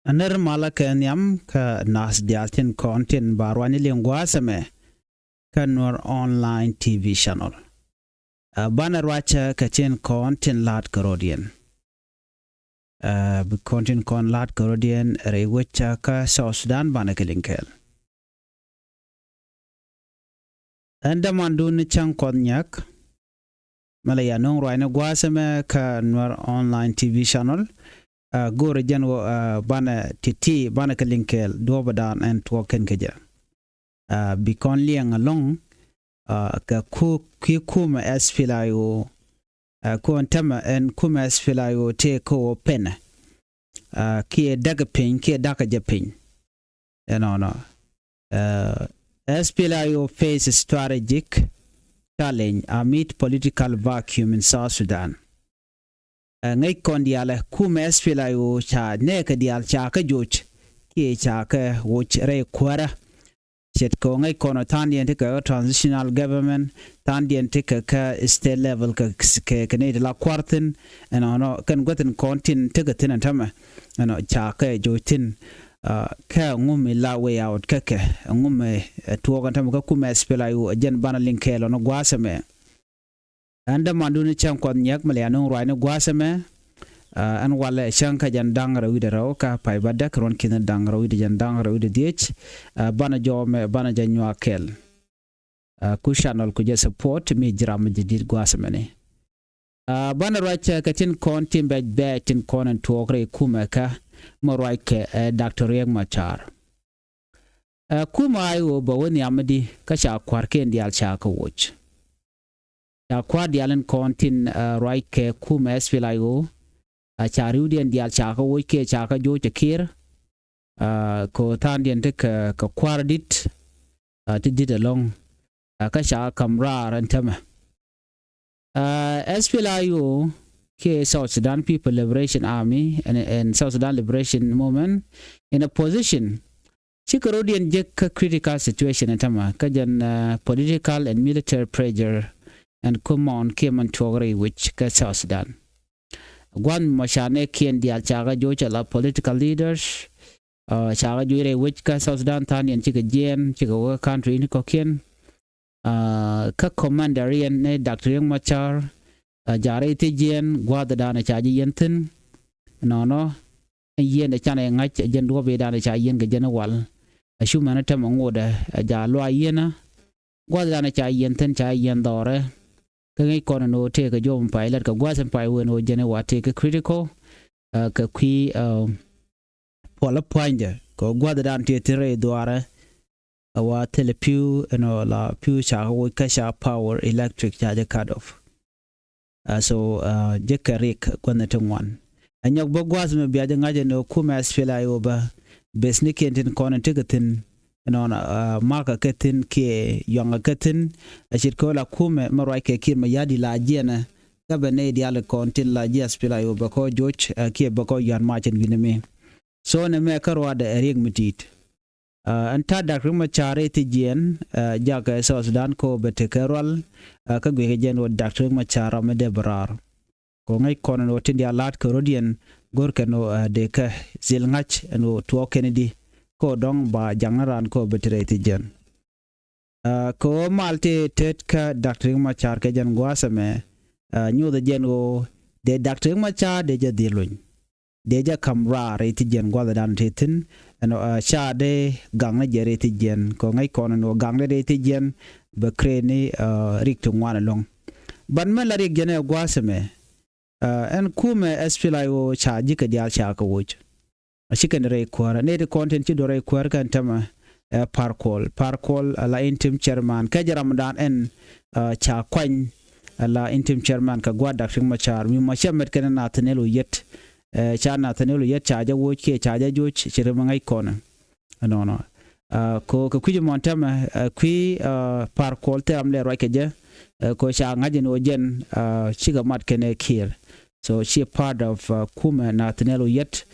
Aner malaken yam ka nas dialtin content barwani lingwasame ka Nuer online TV channel. Banner wacha ka chen content lat karodian. Content kon lat karodian re wacha ka South Sudan bana kelinkel. Anda mandu ni chang konyak. Malaya nong rwaina gwasame ka Nuer online TV channel. Gore jan bana titi bana kelinkel dobadan and token keja. Bikon liang along ka kuumɛ esfilayo ko antama en kuumɛ esfilayo te ko pen ki daga pin ki daga japin no esfilayo face strategic challenge amid political vacuum in South Sudan. Ngay kon diala kuumɛ esfilayo cha ne ka dial cha ka joch ki cha ka woch re kwara chet ko ngay kono tandien te ka transitional government tandien te ka state level ka ne de la kwartin no kan goten kontin te ka tin tama no cha ka jotin ka ngumi la way out ka ngumi to kan tama ka kuumɛ esfilayo jen bana linkelo no gwasame anda manduni chang kon nyak maliano rwaine gwasame an wala shanka jan dangra wida raw ka pai badda kron kin dangra wida jan dangra wida diech bana jome bana janwa kel ku channel ku je support mi jram jidid gwasame ne bana racha katin kontin be tin konen togre kuumɛ ka mo raike Dr. Riek machar kuma ayo ba woni amadi ka sha kwarken dial cha ka woch kwa dialen kontin raike kuumɛ esfilayo chariudien dial chaka woike chaka jo chakir ko tandien te ka kwardit te did along ka sha kamra rantama esfilayo ke South Sudan People Liberation Army and South Sudan Liberation Movement in a position chikarodian jek critical situation antama kajan political and military pressure and command came on togre which ka South Sudan gwan mashane kien dial chaga jocha la political leaders chaga juire which ka South Sudan tan yen chika jen chika country ni ko kien ka commander yen ne Dr. Riek machar jare te jen gwada dana chaji yentin no yen de chana ngach jen do be dana cha yen ga jen wal ashumana tam ngoda ja lo yena gwada dana cha yentin cha yen dore ngay kono no te ka jom pilot ka gwasan pai wono jene wate ka critical ka qui pola poinja ko gwada dan te tere doara wa telepu no la pu cha wo ka sha power electric charge cut off so je ka rik kwana tengwan anyok bo gwas me biya ngaje no kuumɛ esfilayo ba besni kentin kono tegatin non maka ketin ke yonga ketin ashit ko la kuumɛ marwai ke kirma yadi la jena ka bene dial kontin la jas esfilayo ba ko joch ke ba ko yan machen wineme so ne me karwa da Riek mitit anta da rima chare ti jen jaga South Sudan ko bete karwal ka gwe jen wo Dr. Riek machar me de brar ko ngai kono no tindi alat ko rodien gorke no de ka zilngach no to Kennedy ko dong ba jangaran ko betre ti jen ko malte tet ka Dr. Riek machar ke jan gwasame nyu de jen o de Dr. Riek machar de ja dilun de ja kamra re ti jen gwada dan tetin no sha de gangna jere ti jen ko ngai kono no gangne de ti jen be kreni rik to ngwana long ban men la rik jene gwasame en kuumɛ esfilayo cha jika dial cha ka woch chicken re kwara ne de content ci do re kwar kan tama parkol la interim chairman ka jaram dan en cha kwany la interim chairman ka gwa Dr. machar mi machamet kan na tanelo yet cha na tanelo yet cha ja wo ke cha ja joch chire mangai kona no ko kuji montama parkol te amle ro ke je ko cha ngaje no jen chiga mat kene kir so she part of kuumɛ na tanelo yet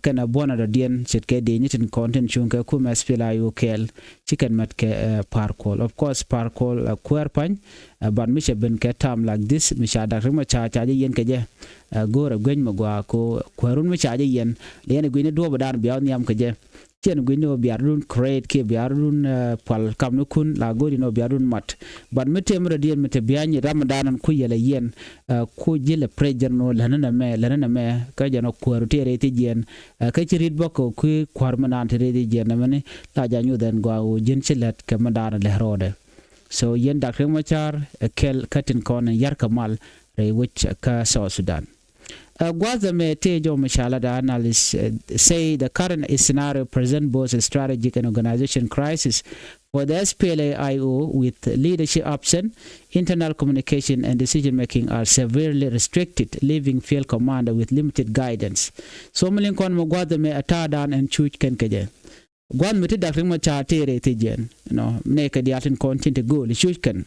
kana bona da dien chit ke de nitin content chung ke kuumɛ SPLA kel chicken mat ke parkol of course parkol kwer pan ban mi ben ke tam like this mi sha da ma cha yen ke je gore gwen magwa ko kwerun mi cha yen le ne do badan biaw niam ke je chen gwino biarun create ke biarun pal kamnu kun la gori no biarun mat ban mete mra dien mete biani ramadan ku yele yen ku jile pressure no lanana me ka jano ku tere ti jen ka chirit boko ku kwarmanan tere ti jen mane la janyu den gwa jin chilet ke madana le rode so yen Dr. Machar kel katin kon yar kamal re which ka South Sudan. Guazame Tejo Mashala, the analysts say the current scenario presents both a strategic and organization crisis for the SPLA-IO with leadership absent, internal communication and decision-making are severely restricted, leaving field commander with limited guidance. So Malinkon Guazame Atadan and Chuch Kenkaje. Guan Meti Dr. Machar Tere Tijen, naked the atin content to go, the Chuchkan.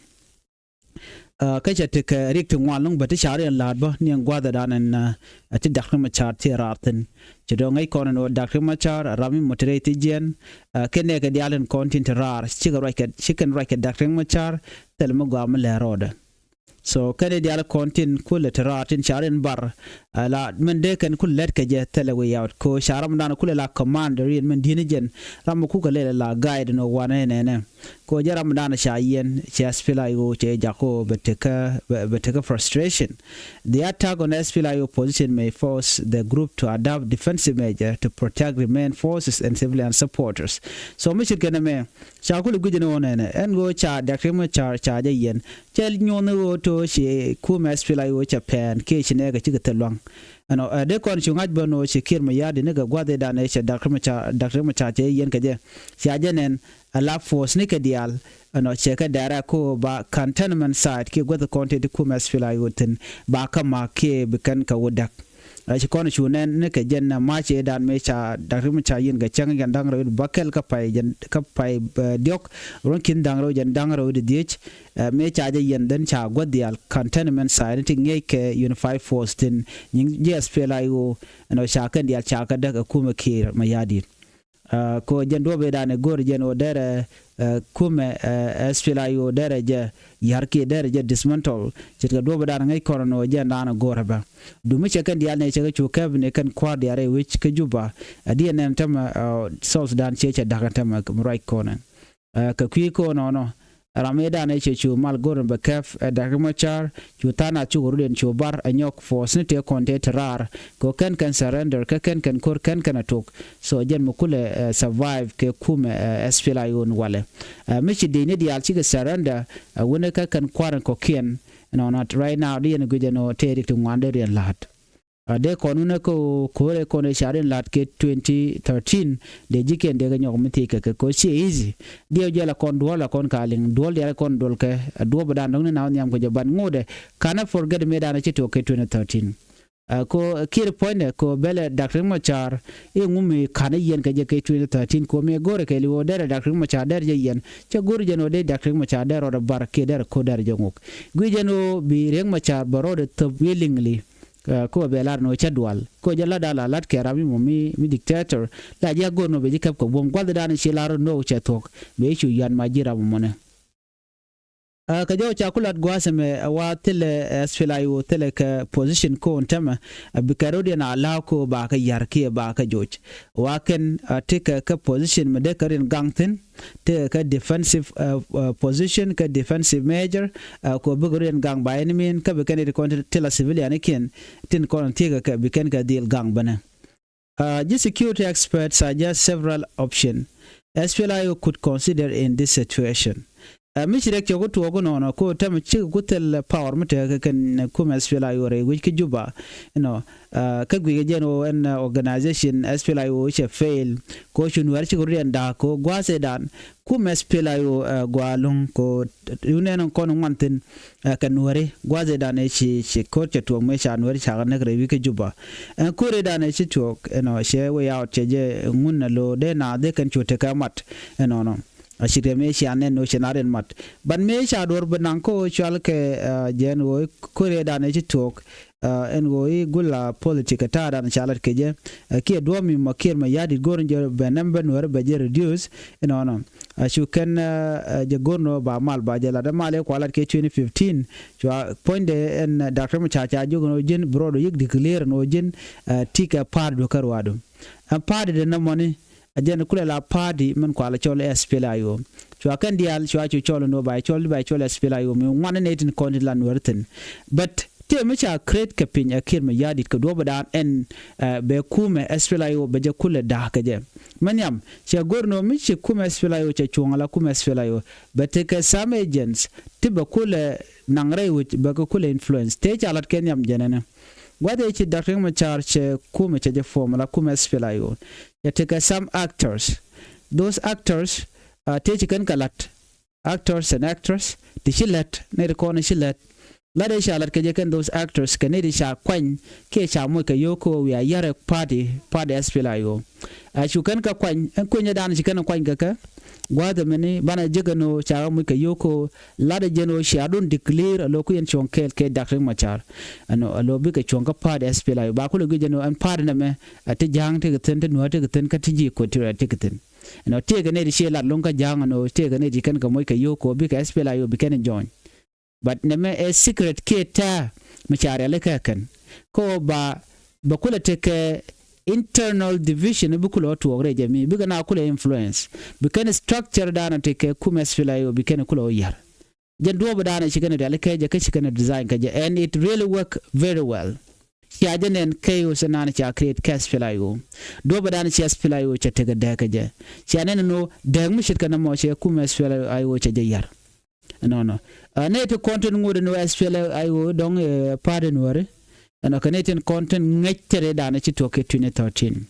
Kaja tek riek tu ngwalung bati shari an lad ba ni ngwada dan an ti Dr. Machar ti raten chido ngai kono no Dr. Machar rami motivate jen kene ka dialen content rar chicken racket Dr. Machar tel mo gwa mele roda so kene dial content kul teratin sharin bar la men de kan kul let ka je tele way out ko sharam dan kul la commander yen men dine jen ram ku ka le la guide no wane ne ko jaram dan sha yen che SPLA che jako beteka frustration. The attack on SPLA position may force the group to adopt defensive measures to protect remain forces and civilian supporters. So me shikene me sha kul gujino ne en go cha Dr. Machar cha yen chel nyono to she kuumɛ SPLA Japan ke chine ga chigatelwang ano de kon chungaj bono shikir mayadi ne ga gwade da ne Dr. Machar che yen kaje sha jenen ala force ne ke dial ano cheka dara ko ba cantonment side ke gwade content kuumɛ SPLA ten ba kama ke bikan ka wodak shi kono chunen ne ke jen ma che dan me cha Dr. Machar yin ga chang gan dang ro bakel ka pai diok ron kin dang ro jan dang ro de dich me cha je yen den cha gwadial cantonment side ting ye ke unified force tin ning SPLA no cha kan dial cha ka da kuma ke mayadi ko jen do be dan gor jen o dere kuumɛ SPLA dere je yarki dere je dismantle chitka do be dan ngai korono je nana goraba dumi chekan dial ne cheka chukab ne kan kwar diare which ke juba adien nem tama South Sudan checha dakantama right corner ka kwi ko no rameda ne chechu mal goren be kef Dr. Machar chutana chu ruden chu bar anyok force ne te content rar ko kan surrender ka kan kor kan atok so jen mukule survive ke kuumɛ SPLA wale michi de ne dial chi surrender wona ka kan kwaran ko kien not right now de ne gujeno te dik tu ngande ren lat de konuna ko kore kone sharin lat ke 2013 de jiken de ganyo miti ke ko si easy de jela kon dola kon kaling dol de kon dol ke do badan dong na nyam ko jaban ngode kana forget me dana chito ke 2013 ko kir point ko bele Dr. Machar ngumi kana yen ke je ke 2013 ko me gore ke liwo de Dr. Machar der je yen che gore jeno de Dr. Machar der ro bar ke der ko der jongok gujeno bi Riek Machar baro de to willingly ko belar no chadwal ko jala dala lat ke rami mi dictator la ja gono be jikap ko bom gwal dan shilaro no chetok be chu yan majira mone ka jo cha kulat gwaseme wa tele SPLA tele ka position ko ntama bikarodi na ala ko ba ka yarki ba ka joj wa ken take ka position me de karin gangten te ka defensive position ka defensive measure ko bigoren gang ba enemy ka be kan ko tele civilian ken tin ko tiga ka be kan ka deal gang bana the security experts suggest several options SPLA could consider in this situation. Mishirek chogo tuogo no ko tam chi gutel power mate kan kuumɛ SPLA re which juba ka gwe jeno an organization SPLA che fail ko Nuer chi gori nda ko gwase dan kuumɛ SPLA gwalung ko yunen kon wantin kan Nuer gwase dan chi ko che tuo me cha Nuer cha ne re which juba ko re dan chi tuo she way out che je ngun lo de na de kan chote kamat no ashire me shane no shenaren mat ban me sha dor bananko chal ke jen wo kore da ne tok en goi gula politika ta dan chalat keje ki do mi makir ma yadi gornje be number Nuer be reduce no shu kan je gorno ba mal ba je la da male ko alat ke 2015 chwa point de en Dr. Machacha jogo jin brodo yik declare no jin tika par do karwado an par de na money ajen kula la party man ko ala chole SPLAyo chwa kan dial chwa chu cholo no ba chole SPLAyo mi wan ne tin kon lan werten but te mecha create kapin akir ma yadit ko do badan en be kuumɛ SPLAyo be je kula da kaje manyam che gorno mi che kuumɛ SPLAyo che chungala kuumɛ SPLAyo but ke some agents tiba kula nangre wit be ko kula influence te chalat kenyam jenene wade che Dr. Machar che kuumɛ che je formula kuumɛ SPLAyo ya take some actors those actors te kan kalat actors and actors the shilat ne ko ne shilat la de shalat ke je kan those actors kan ne sha kwan ke sha mo ka yoko we yare party SPLAyo shu kan ka kwan en kunya dan shi kan kwan ka gwada meni bana jegano cha mo ka yoko la de jeno sha don declare lo ku en chonkel ke Dr. Machar ano alo bi ka chonka party SPLAyo ba ku lo jeno an party na me ate jang te ten no te ten ka tiji ko tira te ten ano te ga ne shi la longa jang no te ga ne di kan ka mo ka yoko bi ka SPLAyo bi kan join but neme a secret kita machare le kan ko ba kula take internal division bukulo to reje mi biga na kula influence bikan structure dana take kuumɛ SPLAyo bikan kula yar jen do ba dana shikana da alkai je kashikana design kaje and it really work very well ya jenen kayo sanana cha create SPLAyo do ba dana SPLAyo cha tega da kaje shanen no da mu shikana mo che kuumɛ SPLAyo cha je yar no ne to content ngode no SPLAyo dong pade Nuer and Canadian content ngechere dana ci toke 2013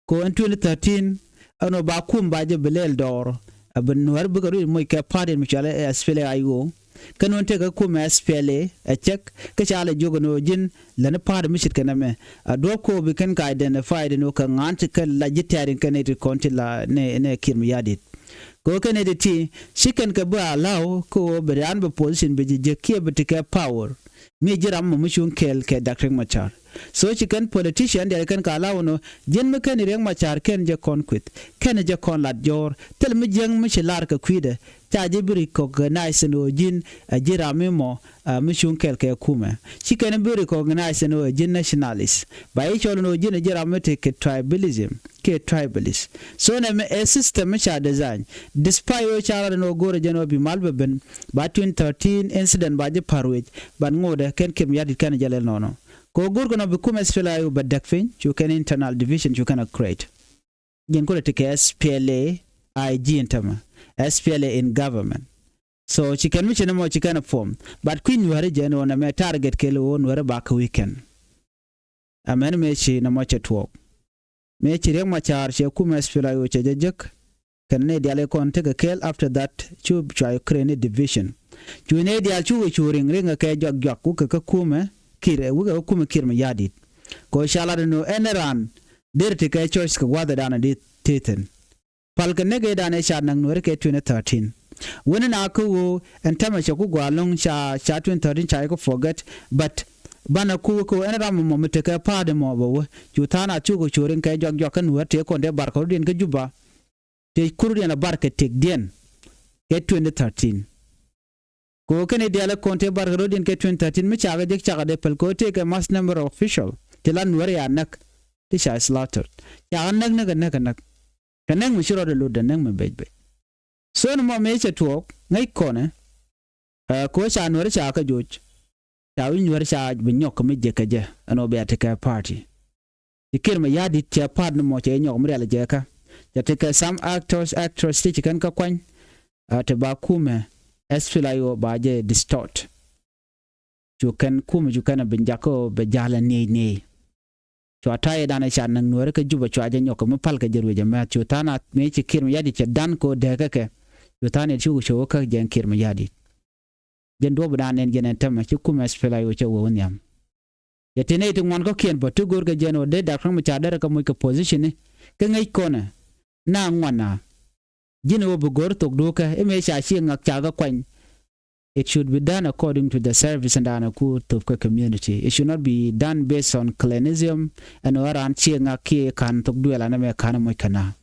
ko en 2013 ano ba kum ba je belel dor abin Nuer bugaru mo ke pade mi chala SPLAyo kanon te ga kum SPLA a check ka chala jogo no jin lan pade mi shit kaname do ko bi kan ka identify no kan ngant ka legitarian Canadian content la ne kirmi yadit ko Canadian ti shikan ka ba law ko be an be position be je ke be take power mi jiram mu mushun kel ke Dr. Machar so chicken politician der kan kala wono jen me kan riek Machar ken je konquit ken je kon lat jor tel mi jeng mi shilar ka kwide ta je biri recognize no jin jiram mo mushun kel ke kuumɛ chicken biri recognize no jin nationalist ba e cholo no jin jiram te ke tribalism ke tribalist so na me a system cha design despite yo chala no gore jeno bi malbe ben ba 2013 incident ba je parwej ban ngode ken kem yadi kan jalel nono ko gurgo no bi kuumɛ SPLAyo ba dakfin you can internal division you can create gen ko te SPLA IG intama SPLA in government so chicken mi chene mo chicken form but queen wari jeno na me target kele won wari ba ka weekend amen me chi na mo chetwo me chi riek Machar che kuumɛ SPLAyo che jejek kan ne diale kon te kel after that chu try create division chu ne dial chu ring ring ka jog ku ka kuumɛ kire wuga kuumɛ kirma yadit ko shala no eneran der te ka choice ka wada dana dit teten palka nege dana sha nang Nuer ke 2013 wona na ko entama cha ku gwalong cha 2013 cha ko forget but bana ku ko eneran mo mete ka pade mo bo jutana chu ko chorin ka jog kan Nuer te ko de bar ko din ka juba te kurdi na barka tek den ke 2013 ko kene diala konte bar rodin ke 2013 mi chaga jek chaga de pel ko te ke mass number of official tilan Nuer ya nak ti sha slaughter ya nak kanang mi shiro de ludan nang me bejbe so no mo me che to ngai kone ko sha Nuer sha ka joj ta wi Nuer sha bi nyok mi je ka je ano be ateka party dikir ma yadi che part no mo che nyok mi ala je ka ya te ka some actors ti kan ka kwan te ba kuumɛ SPLAyo ba je distort ju kan kuumɛ ju kan bin jako be jala ne cho taye dana sha nang Nuer ka juba cho aje nyoko mi pal ka jeru je ma cho tana me chi kirmi yadi che dan ko de ka ke ju tane chu cho ka jen kirmi yadi jen do bdan en jen tam chi kuumɛ SPLAyo che wo nyam ya tene to ngon ko kien bo tu gor ga jeno de Dr. Machar ka mo ka position ni ka ngai kona na ngwana jino bu gor tok do ka e me sha shi ngak cha ga kwan it should be done according to the service and anaku to the community. It should not be done based on clanism and oran chienga ki kan tok duela na me kana mo kana.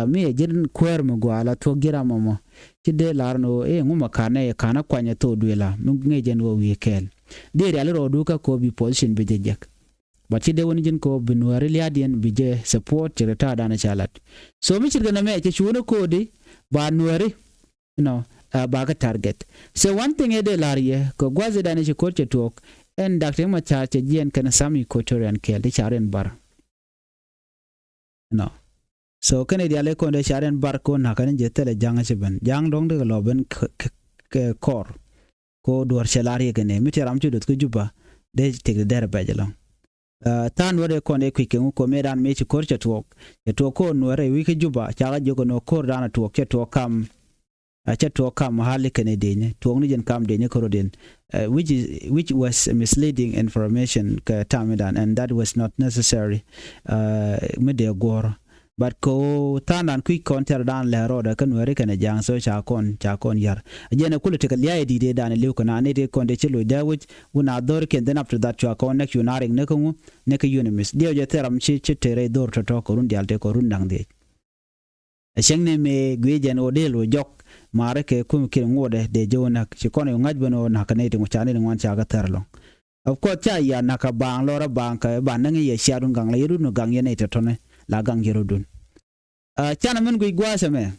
Me jirin kwer mo gwala to gira momo. Chide larno nguma kana kwanya to duela. Munge jen wo wekel. De real ro duka ko bi position be jek. But chide woni jin ko binuari liadien bije support chireta dana chalat. So mi chirgana me chuno ko di ba nuari baga target. So one thing ede larie ko gwaze dana chi koche talk and Dr. Machar che jien kana sami kotorian kel de charen bar. So kana diale ko de charen bar ko na kana jetele janga cheben. Jang dong de loben kor ko duar chelari kene mitiram chu dot ko juba de tek der bajelong. Tan wore konde kwike ko medan me chi korcha talk to ko nuare wiki juba chaga jogo no kor dana talk che to kam hali kene denye to ngni jen kam denye korodin which was misleading information ka tamidan and that was not necessary me de gor but ko tanan quick counter dan le roda kan wari kan jang so cha kon yar ajena kulite ka liya di de dan le ko na ne de kon de chelo da which una dor ken then after that cha kon next unaring ne ko ne ka unimis de je teram chi tere dor to ko run dialte ko run dang de ashengne me gwejen odelo jok mare ke kum kin ngode de jona chi kon ngaj bano na ka ne de chane ngwan cha ga terlo of course cha ya na ka bang lora bang ka ban ngi ye sharun gang le ru no gang ye ne tone la gang yerodun chana men gui gwasame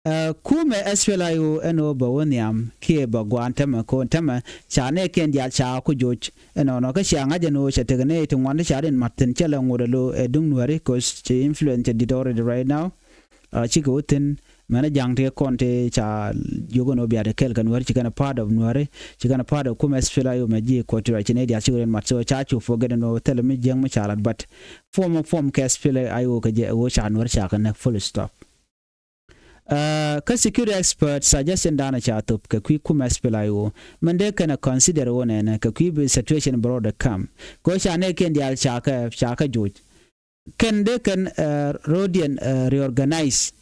kuumɛ SPLIO eno bawoniam kie bagwantama ko tama chane ken dia cha ku joj eno no ka shanga jeno chetegne to wande charin matin chela ngorelo edung nuari cause influence did already right now chiko tin mana jangte konte cha yogono biade kel kan wari chikana part of nuari chikana part of kuumɛ SPLIO maji ko tira chine dia chigoren matso cha chu forget no tell me jeng ma chalat but form ka SPLIO ka je wo cha nuari cha kan full stop ka security experts suggestion dana cha top ka kuumɛ SPLIO mande kana consider wona na ka be situation broader come ko cha ne ken dia cha ka joj ken de kan rodian reorganize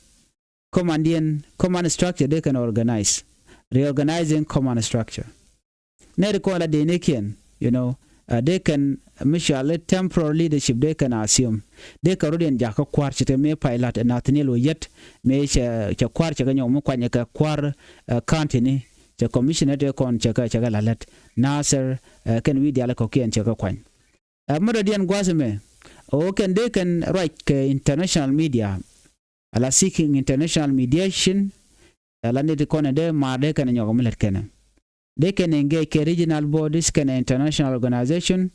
command structure they can organize reorganizing command structure ne ko la de ne ken they can mutual temporary leadership they can assume they can rodian ja ka kwar chite me pilot na tinelo yet me cha kwar cha ganyo mo kwanya ka kwar county cha commissioner de kon cha ka lalet nasser can we diala ko ken cha ka kwany rodian gwaseme can they can write international media ala seeking international mediation ala ne de kon de ma de kan nyogo milet kene they can engage regional bodies can international organization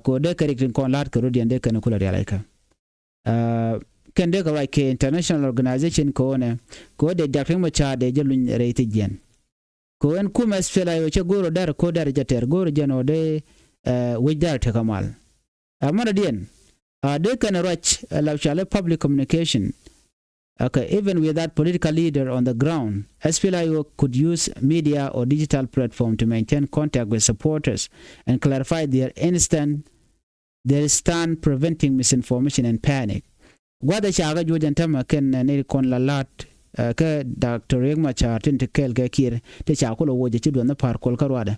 ko de correcting kon lat ko rodian de kan kula yalaika can de like international organization ko ne ko de dakeng ma cha de jelun reiti gen ko en kuumɛ SPLIO che goro dar ko dar jater goro jeno de widar te kamal amana dien they can write la public communication. Okay, even without political leader on the ground, SPLIO could use media or digital platform to maintain contact with supporters and clarify their stand, preventing misinformation and panic. Gwada shaga jojan tama ken ne kon lalat ka Dr. Riek Machar tin tekel ka kir te chakulo woje chidwa na par kol karwada.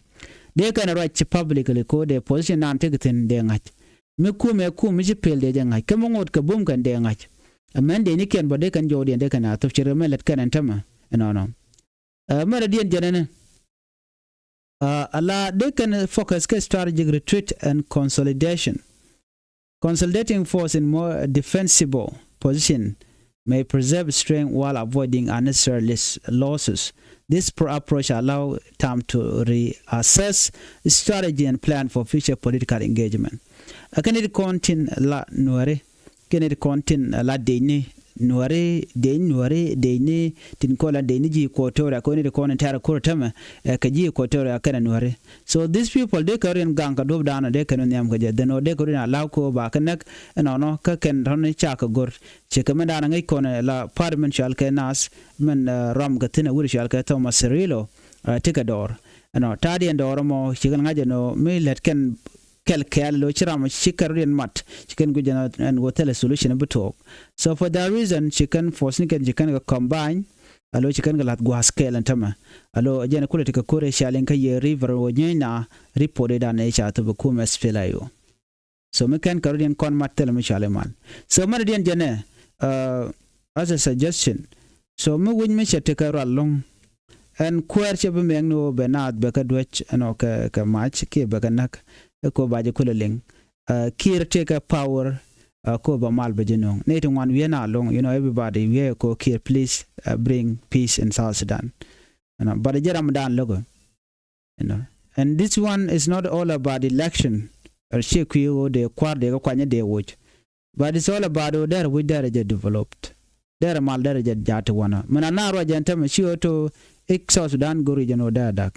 They can write publicly ko de position nan tegitin de ngach. Me kuumɛ ji pel de ngach kemongot ka bum kan de ngach. Amende ni ken bode kan jodi ande kana to chere melet kan antama no mara dien janene ala they can focus on strategic retreat and consolidation. Consolidating force in more defensible position may preserve strength while avoiding unnecessary losses. This approach allows time to reassess strategy and plan for future political engagement. Akanid kontin la nuare kened kontin la deni nuare deni tin kola deni ji kotora ko ne ko ntara kortama ka ji kotora kana nuare. So these people they korean ganga do dana de kanu nyam gaje deno de korean law ko ba kanak no ka ken ron cha ka gor che ka mandana ngai ko la parliament shal ka nas men ram gatina wuri shal ka Thomas Cirillo tikador tadi endoro mo chigan ngaje no me let ken kel lo chirama chikarin mat chicken gujana and hotel solution betok. So for that reason chicken force can combine alo chikan galat gwas kelan tama alo jena kule tika kore shalen ka ye river o nyina report da ne cha to kuumɛ spelayo so me kan karodian kon matel me shaleman so mardian jene as a suggestion so me win me chete ka rallong en kwer che be meng no benat be ka dwech no ka match ke be ka nak ko baje kule ling kir take a power ko ba mal be jinong ne to wan we na long everybody we ko kir please bring peace in South Sudan but the Ramadan logo and this one is not all about election or shekwi de kwar de kwanya de watch but it's all about there we there developed there mal there jat wana mana na ro janta me to South Sudan go region o da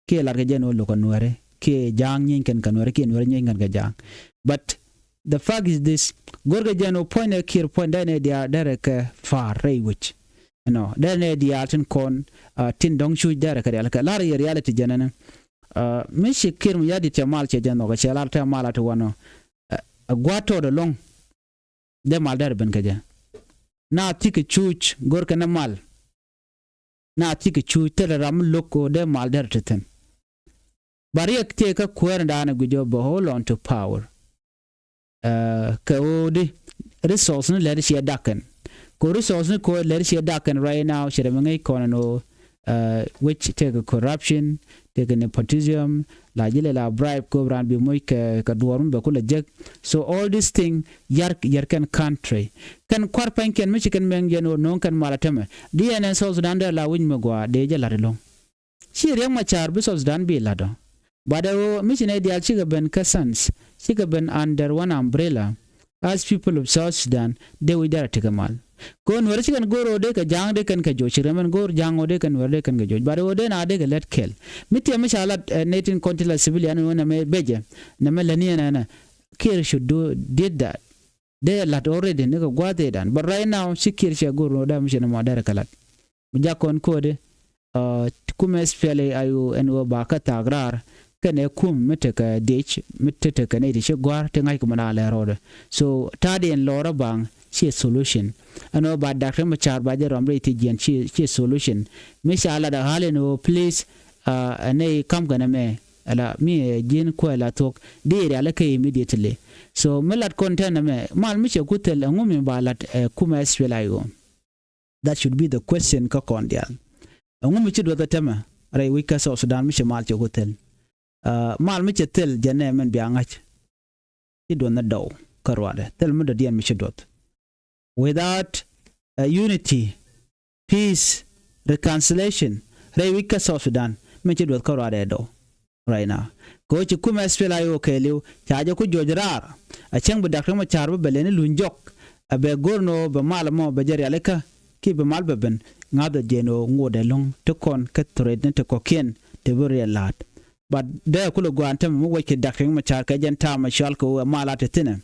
ke lar ke jeno lo kanware ke jang nyin kan kanware ke nware nyin kan jang but the fact is this gorga jeno point a kir point ne dia there ke far ray which there ne dia tin kon tin dong shu there ke ala lar reality janana me shikir mu yadi tamal che jeno ga chelar ta mala to wano gwato de long de mal der ben kaja na tiki chuch gorka na mal na tiki chuch tere ram loko de mal der teten bariek te ka kwer da na gujo bo hold on to power ka odi resource ne ler shi daken ko resource ne ko ler shi daken right now shi remengai kono which take a corruption take a nepotism la jile la bribe ko brand bi moy ka duorum be ko la jeg so all this thing yar kan country kan kwarpan ken mi chicken men geno non kan malatame dna so Sudan da la win me gwa de je la long shi riek machar bi so Sudan bi la do bado mi chine dial chiga ben kasans chiga ben under one umbrella as people of South Sudan they will dare take a mal ko Nuer chikan goro de ka jang de kan ka jo chiramen gor jang ode kan Nuer de kan ka jo bare ode na de ka let kel mitia mishalat natin kontila civilian wona me beje na melani na kir should did that they lat already ne ka gwate dan but right now shikir she goro da mishina ma dare kalat jakon kode kuumɛ spele ayu enwo ba ka tagrar kane kum mete ka dech mete te kane de gwar te ngai kuma na le rode so tadi en lora bang she solution ano ba dakre machar ba je romre ti gen she solution mishala da hale no please ane kam gana me ala mi jin ko la tok de ala kay immediately so melat content me mal mi che kutel ngumi ba lat kuumɛ spele ayu that should be the question ka kondial ngumi chi do da tema rai wika so Sudan mi che mal che kutel mal mi che tel jane men bi angach ti do na daw karwade tel mu da dian mi che dot without unity peace reconciliation rai wika so Sudan mi che dot karwade do right now ko chi kuumɛ spela yo keliu chaje ku jojrar a chang bu dakre ma charbu belene lunjok abe gorno be malamo be jari aleka ki be malbeben ngado jeno ngode long to kon ka trade ne to kokien te buri lat but de kulo gwantem mu wake dakre ma char ka jenta ma shal ko mala te tine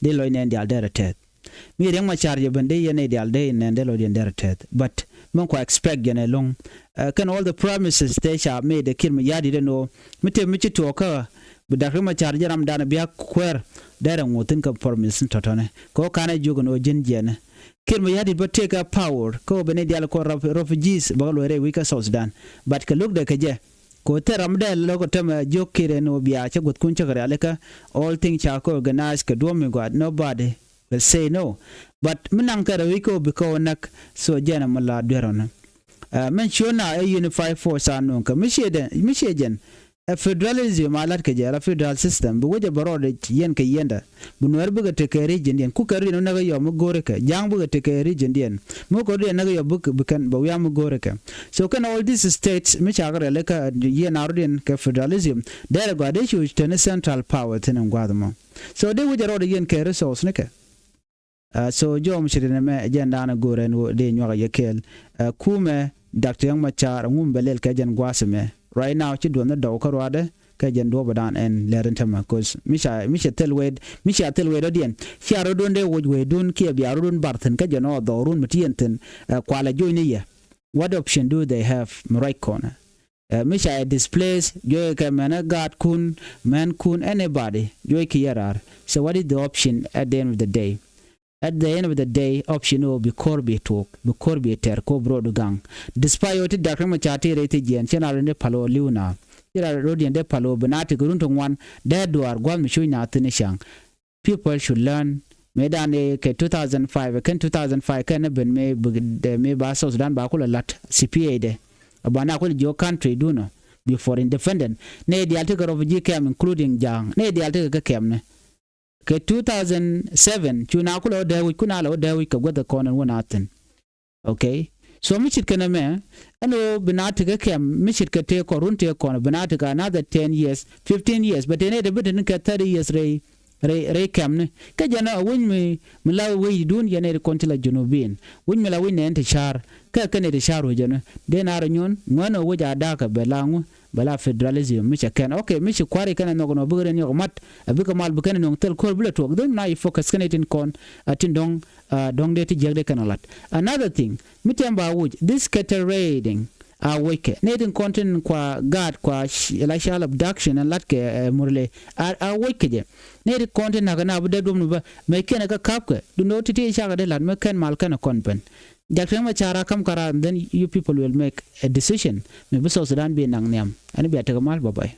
de lo ne ndial dere tet mi reng ma char je bende yene dial de ne de lo dere tet but mon ko expect gene long can all the promises they shall made the kirmi yadi de no mite mi to ka bu dakre ma char jaram dana biya kwer dere ngotin ka promise totone ko kana jogo no jene kirmi yadi but take a power ko bene dial ko refugees bagalo re wika South Sudan but ka look de ka je ko teram de logo tem jokire no biya che gut kun chakare aleka all things cha ko organize ka do me god nobody will say no but minang ka wiko biko nak so jena mala derona men shona a unified force anon ka misheden a federalism alat ka jara federal system bu waje barode yen ka yenda bu Nuer buga te ka region yen ku ka rino naga yo mu gore ka jang buga te ka region yen mu ko de naga yo buk bukan ba ya mu gore ka so can all these states mi chagare le ka yen arden ka federalism there go de shu ten central power ten ngwadmo so de waje rode yen ka resource ne ka so jom shirine me agenda na gore no de nyoga yekel kuumɛ Dr. Yang Machar ngumbelel ka jen gwasme right now chi do na daw karwade ka jen do badan en lerentama cause misha telwed odien fiaro don de wojwe don ki biaro don barten ka jen o dorun mutienten kwala joiniya what option do they have right corner misha displays joy ka mana god kun man kun anybody joy ki yarar so what is the option at the end of the day at the end of the day option o be talk be ter ko bro du gang despite what Dr. Machati rate gen channel ne palo liuna ira rodian de palo benati gurun to one de duar gwal mi shuina tinishang people should learn medane ke 2005 ken 2005 ken ben me ba so Sudan ba ko lat CPA de abana ko jo country duno before independent ne di alti ko ji kem including jang ne di alti ka kem ne ke 2007 chuna ko de wi kuna lo de wi ka goda konan wonaten okay so michit kana me ano binati ka kem michit ka te ko runte ko binati ka another 10 years 15 years but ne de bidin ka 30 years re kamne ka jana won mi la wi dun yene de kontila junubin won mi la win ne shar ka kane de sharo jana de na ranyon ngono wuja daka belangu bala federalism mi ken okay mi kwari kana no no bugre ni mat abika mal bukane no tel kol bula tok dem na focus kana tin kon atin dong de ti jegde kana lat another thing mi temba wuj this cattle raiding wake needing content kwa guard kwa elacial abduction and latke murle wake je needing content na abu de dum ba me ken ka kapke do not ti shaga de lat me ken mal kana konpen Dr. Machar kam kara then you people will make a decision me so Sudan be nang niam ani be ta mal bye bye